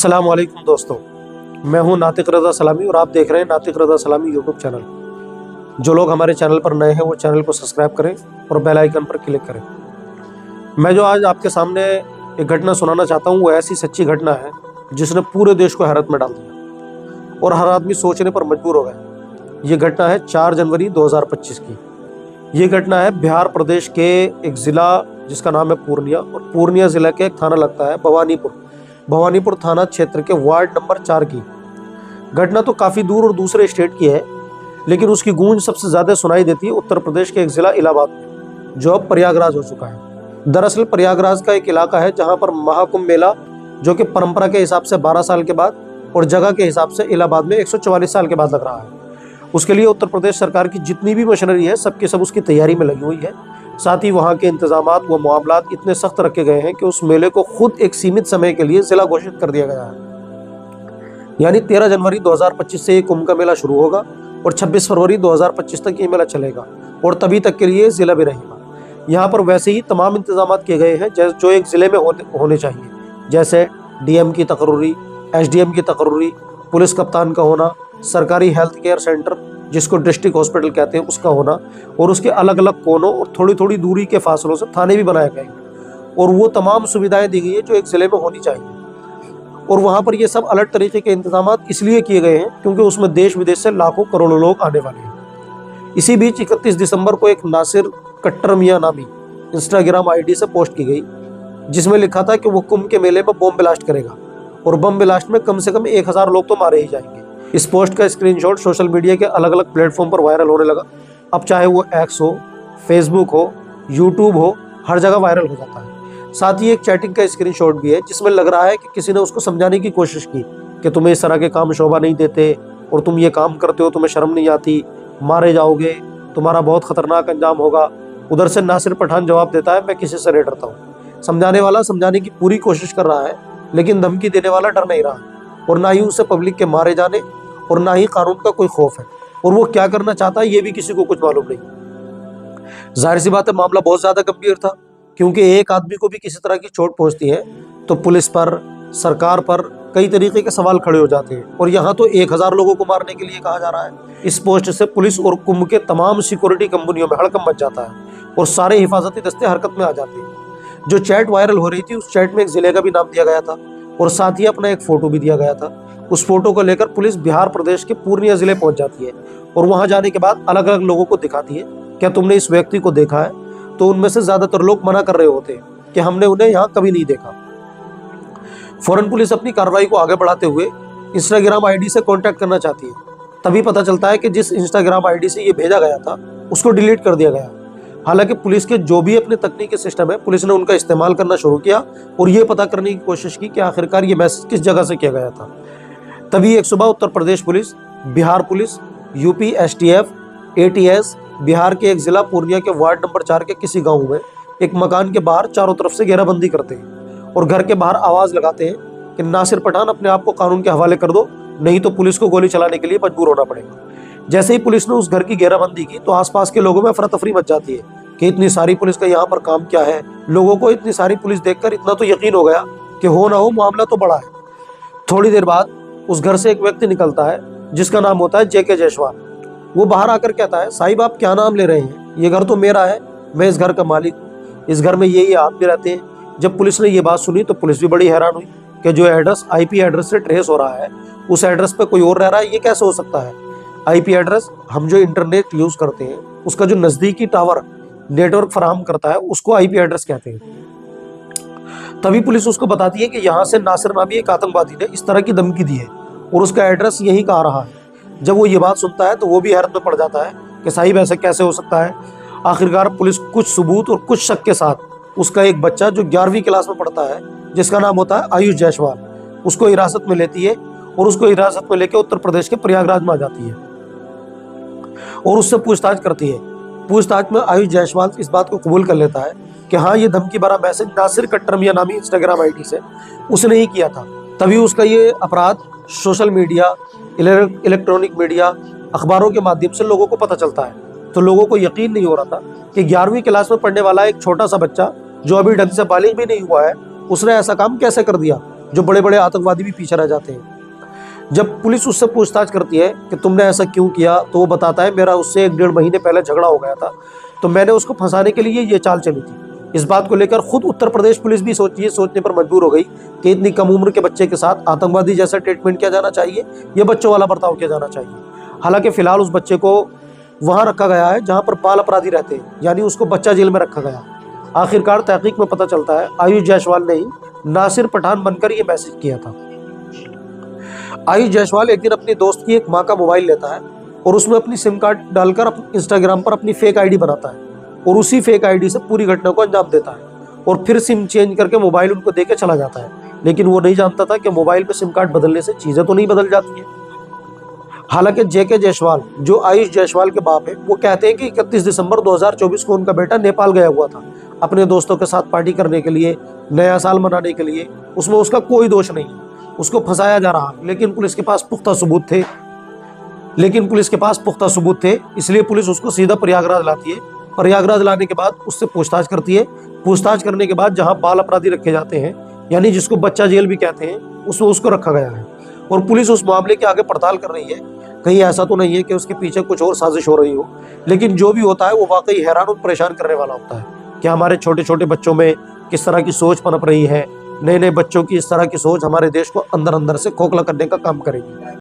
अस्सलाम वालेकुम दोस्तों, मैं हूं नातिक रज़ा सलामी और आप देख रहे हैं नातिक रज़ा सलामी यूट्यूब चैनल। जो लोग हमारे चैनल पर नए हैं वो चैनल को सब्सक्राइब करें और बेल आइकन पर क्लिक करें। मैं जो आज आपके सामने एक घटना सुनाना चाहता हूं वो ऐसी सच्ची घटना है जिसने पूरे देश को हैरत में डाल दिया और हर आदमी सोचने पर मजबूर हो गया। ये घटना है 4 जनवरी 2025 की। ये घटना है बिहार प्रदेश के एक ज़िला जिसका नाम है पूर्णिया, और पूर्णिया ज़िला के एक थाना लगता है भवानीपुर थाना क्षेत्र के वार्ड नंबर 4 की। घटना तो काफ़ी दूर और दूसरे स्टेट की है, लेकिन उसकी गूंज सबसे ज़्यादा सुनाई देती है उत्तर प्रदेश के एक ज़िला इलाहाबाद में, जो अब प्रयागराज हो चुका है। दरअसल प्रयागराज का एक इलाका है जहाँ पर महाकुंभ मेला, जो कि परंपरा के हिसाब से 12 साल के बाद और जगह के हिसाब से इलाहाबाद में 144 साल के बाद लग रहा है। उसके लिए उत्तर प्रदेश सरकार की जितनी भी मशीनरी है सबकी सब उसकी तैयारी में लगी हुई है। साथ ही वहाँ के इंतजामात व मामलात इतने सख्त रखे गए हैं कि उस मेले को खुद एक सीमित समय के लिए जिला घोषित कर दिया गया है। यानी 13 जनवरी 2025 से ये कुंभ का मेला शुरू होगा और 26 फरवरी 2025 तक ये मेला चलेगा और तभी तक के लिए जिला भी रहेगा। यहाँ पर वैसे ही तमाम इंतजाम किए गए हैं जो एक ज़िले में होने चाहिए, जैसे डीएम की तकर्री, एसडीएम की तकर्री, पुलिस कप्तान का होना, सरकारी हेल्थ केयर सेंटर जिसको डिस्ट्रिक्ट हॉस्पिटल कहते हैं उसका होना, और उसके अलग अलग कोनों और थोड़ी थोड़ी दूरी के फासलों से थाने भी बनाए गए हैं और वो तमाम सुविधाएं दी गई है जो एक ज़िले में होनी चाहिए। और वहाँ पर ये सब अलग तरीके के इंतजाम इसलिए किए गए हैं क्योंकि उसमें देश विदेश से लाखों करोड़ों लोग आने वाले हैं। इसी बीच 31 दिसंबर को एक नासिर कट्टर मियाँ नामी इंस्टाग्राम आईडी से पोस्ट की गई, जिसमें लिखा था कि वो कुंभ के मेले में बम ब्लास्ट करेगा और बम ब्लास्ट में कम से कम 1000 लोग तो मारे ही जाएंगे। इस पोस्ट का स्क्रीनशॉट सोशल मीडिया के अलग अलग प्लेटफॉर्म पर वायरल होने लगा। अब चाहे वो एक्स हो, फेसबुक हो, यूट्यूब हो, हर जगह वायरल हो जाता है। साथ ही एक चैटिंग का स्क्रीनशॉट भी है जिसमें लग रहा है कि किसी ने उसको समझाने की कोशिश की कि तुम्हें इस तरह के काम शोभा नहीं देते और तुम ये काम करते हो, तुम्हें शर्म नहीं आती, मारे जाओगे, तुम्हारा बहुत खतरनाक अंजाम होगा। उधर से नासिर पठान जवाब देता है, मैं किसी से नहीं डरता हूँ। समझाने वाला समझाने की पूरी कोशिश कर रहा है, लेकिन धमकी देने वाला डर नहीं रहा और ना ही उसे पब्लिक के मारे जाने और ना ही कानून का कोई खौफ है, और वो क्या करना चाहता है ये भी किसी को कुछ मालूम नहीं। जाहिर सी बात है मामला बहुत ज्यादा गंभीर था, क्योंकि एक आदमी को भी किसी तरह की चोट पहुंचती है तो पुलिस पर, सरकार पर कई तरीके के सवाल खड़े हो जाते हैं, और यहाँ तो 1000 लोगों को मारने के लिए कहा जा रहा है। इस पोस्ट से पुलिस और कुंभ के तमाम सिक्योरिटी कंपनियों में हड़कंप मच जाता है और सारे हिफाजती दस्ते हरकत में आ जाते हैं। जो चैट वायरल हो रही थी उस चैट में एक जिले का भी नाम दिया गया था और साथ ही अपना एक फोटो भी दिया गया था। उस फोटो को लेकर पुलिस बिहार प्रदेश के पूर्णिया जिले पहुंच जाती है और वहां जाने के बाद अलग अलग लोगों को दिखाती है, क्या तुमने इस व्यक्ति को देखा है? तो उनमें से ज्यादातर लोग मना कर रहे होते हैं कि हमने उन्हें यहाँ कभी नहीं देखा। फौरन पुलिस अपनी कार्रवाई को आगे बढ़ाते हुए इंस्टाग्राम आईडी से कांटेक्ट करना चाहती है। तभी पता चलता है कि जिस इंस्टाग्राम आईडी से ये भेजा गया था उसको डिलीट कर दिया गया। हालांकि पुलिस के जो भी अपने तकनीकी सिस्टम है, पुलिस ने उनका इस्तेमाल करना शुरू किया और ये पता करने की कोशिश की कि आखिरकार ये मैसेज किस जगह से किया गया था। तभी एक सुबह Uttar Pradesh police, Bihar police, UP STF, ATS Bihar के एक जिला पूर्णिया के वार्ड नंबर 4 के किसी गांव में एक मकान के बाहर चारों तरफ से घेराबंदी करते हैं और घर के बाहर आवाज लगाते हैं कि नासिर पठान अपने आप को कानून के हवाले कर दो, नहीं तो पुलिस को गोली चलाने के लिए मजबूर होना पड़ेगा। जैसे ही पुलिस ने उस घर की घेराबंदी की तो आसपास के लोगों में अफरा तफरी मच जाती है कि इतनी सारी पुलिस का यहाँ पर काम क्या है। लोगों को इतनी सारी पुलिस देखकर इतना तो यकीन हो गया कि हो ना हो मामला तो बड़ा है। थोड़ी देर बाद उस घर से एक व्यक्ति निकलता है जिसका नाम होता है जेके जायसवाल। वो बाहर आकर कहता है, साहिब आप क्या नाम ले रहे हैं? ये घर तो मेरा है, मैं इस घर का मालिक हूँ, इस घर में ये आदमी रहते हैं। जब पुलिस ने ये बात सुनी तो पुलिस भी बड़ी हैरान हुई कि जो एड्रेस आईपी एड्रेस से ट्रेस हो रहा है उस एड्रेस पे कोई और रह रहा है, ये कैसे हो सकता है? आईपी एड्रेस हम जो इंटरनेट यूज करते हैं उसका जो नजदीकी टावर नेटवर्क फराहम करता है उसको आईपी एड्रेस कहते हैं। तभी पुलिस उसको बताती है कि यहाँ से नासिर नामी एक आतंकवादी ने इस तरह की धमकी दी है और उसका एड्रेस यही कहा रहा है। जब वो ये बात सुनता है तो वो भी हैरत में पड़ जाता है कि साहिब ऐसे कैसे हो सकता है। आखिरकार पुलिस कुछ सबूत और कुछ शक के साथ उसका एक बच्चा जो 11वीं क्लास में पढ़ता है, जिसका नाम होता है आयुष जायसवाल, उसको हिरासत में लेती है और उसको हिरासत में लेकर उत्तर प्रदेश के प्रयागराज में आ जाती है और उससे पूछताछ करती है। पूछताछ में आयुष जायसवाल इस बात को कबूल कर लेता है कि हाँ, ये धमकी भरा मैसेज नासिर कट्टर मियाँ नामी इंस्टाग्राम आईडी से उसने ही किया था। तभी उसका ये अपराध सोशल मीडिया, इलेक्ट्रॉनिक मीडिया, अखबारों के माध्यम से लोगों को पता चलता है। तो लोगों को यकीन नहीं हो रहा था कि 11वीं क्लास में पढ़ने वाला एक छोटा सा बच्चा जो अभी ढंग से बालिग भी नहीं हुआ है, उसने ऐसा काम कैसे कर दिया जो बड़े बड़े आतंकवादी भी पीछे रह जाते हैं। जब पुलिस उससे पूछताछ करती है कि तुमने ऐसा क्यों किया, तो वो बताता है मेरा उससे 1-1.5 महीने पहले झगड़ा हो गया था, तो मैंने उसको फंसाने के लिए ये चाल चली थी। इस बात को लेकर खुद उत्तर प्रदेश पुलिस भी सोचने पर मजबूर हो गई कि इतनी कम उम्र के बच्चे के साथ आतंकवादी जैसा ट्रीटमेंट किया जाना चाहिए, ये बच्चों वाला बर्ताव किया जाना चाहिए। हालांकि फिलहाल उस बच्चे को वहां रखा गया है जहां पर बाल अपराधी रहते हैं, यानी उसको बच्चा जेल में रखा गया। आखिरकार तहकीक में पता चलता है आयुष जायसवाल ने ही नासिर पठान बनकर ये मैसेज किया था। आयुष जायसवाल एक दिन अपने दोस्त की एक माँ का मोबाइल लेता है और उसमें अपनी सिम कार्ड डालकर इंस्टाग्राम पर अपनी फेक आईडी बनाता है और उसी फेक आईडी से पूरी घटना को अंजाम देता है और फिर सिम चेंज करके मोबाइल उनको देके चला जाता है। लेकिन वो नहीं जानता था कि मोबाइल पे सिम कार्ड बदलने से चीजें तो नहीं बदल जाती हैं। हालांकि जेके जायसवाल जो आयुष जायसवाल के बाप है, वो कहते हैं कि 31 दिसंबर 2024 को उनका बेटा नेपाल गया हुआ था अपने दोस्तों के साथ पार्टी करने के लिए, नया साल मनाने के लिए। उसमें उसका कोई दोष नहीं, उसको फंसाया जा रहा। लेकिन पुलिस के पास पुख्ता सबूत थे, इसलिए पुलिस उसको सीधा प्रयागराज लाती है। प्रयागराज लाने के बाद उससे पूछताछ करती है। पूछताछ करने के बाद जहां बाल अपराधी रखे जाते हैं, यानी जिसको बच्चा जेल भी कहते हैं, उसमें उसको रखा गया है और पुलिस उस मामले की आगे पड़ताल कर रही है। कहीं ऐसा तो नहीं है कि उसके पीछे कुछ और साजिश हो रही हो। लेकिन जो भी होता है वो वाकई हैरान और परेशान करने वाला होता है कि हमारे छोटे छोटे बच्चों में किस तरह की सोच पनप रही है। नए नए बच्चों की इस तरह की सोच हमारे देश को अंदर अंदर से खोखला करने का काम करेगी।